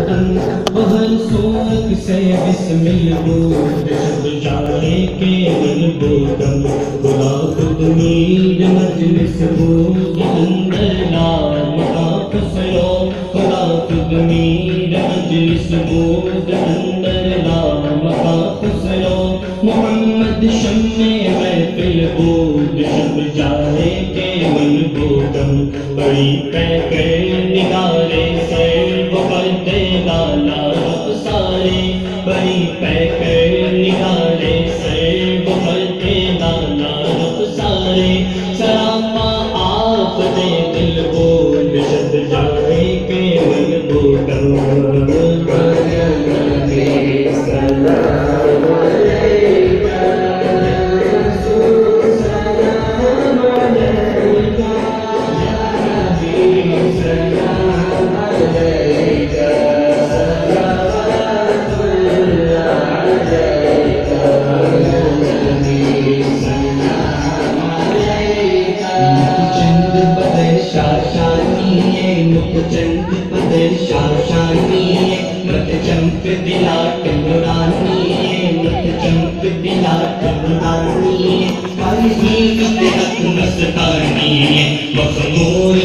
بہر صورت سے بسمل بود شب جائے کے من بودم خدا خود میر مجلس بود اندر نام آپ سیو خدا خود میر مجلس بود اندر نام آپ سیو محمد شمع محفل بود شب جائے کے من بودم بڑی پہ نگارے سے پردے لالا رخ سارے بڑی پہ نگارے سے پردے لالا رخ سارے سراپا آپ دے دل بود شب جائے کے من بودم چند بدر شاشانی مت چمپ دلا نورانی مت چمپ دلا نورانی ہر ہی حق مستانی مخمور